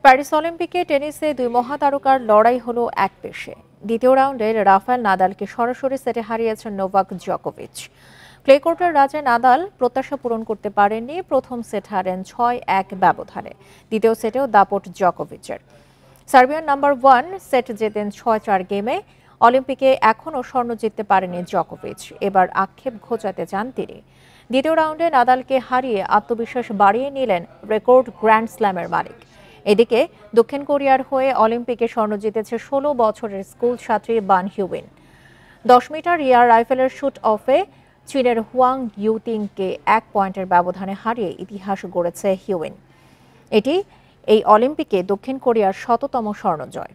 Paris অলিম্পিকে টেনিসে দুই মহাতারকার লড়াই হলো এক পেশে। দ্বিতীয় রাউন্ডে রাফায়েল নাদালকে সরাসরি সেটে হারিয়েছেন নোভাক জকোভিচ। ক্লে কোর্টের রাজা নাদাল প্রত্যাশা পূরণ করতে পারেননি, প্রথম সেট হারেন ৬-১ ব্যবধানে। দ্বিতীয় সেটেও দাপট জকোভিচের। সার্বিয়ান নাম্বার 1 সেট জেতেন ৬-৪ গেমে। অলিম্পিকে এখনও স্বর্ণ জিততে পারেনি জকোভিচ, এবার আক্ষেপ ঘোচাতে চান তিনি। দ্বিতীয় রাউন্ডে নাদালকে হারিয়ে আত্মবিশ্বাস বাড়িয়ে নিলেন রেকর্ড গ্র্যান্ড স্ল্যামের মালিক। এদিকে দক্ষিণ কোরিয়ার হয়ে অলিম্পিকে স্বর্ণ জিতেছে ১৬ বছরের স্কুল ছাত্রী বান হিউবিন। ১০ মিটার এয়ার রাইফেলের শুট অফে চীনের হুয়াং ইউতিংকে ১ পয়েন্টের ব্যবধানে হারিয়ে ইতিহাস গড়েছে হিউবিন। এটি এই অলিম্পিকে দক্ষিণ কোরিয়ার ১০০তম স্বর্ণ জয়।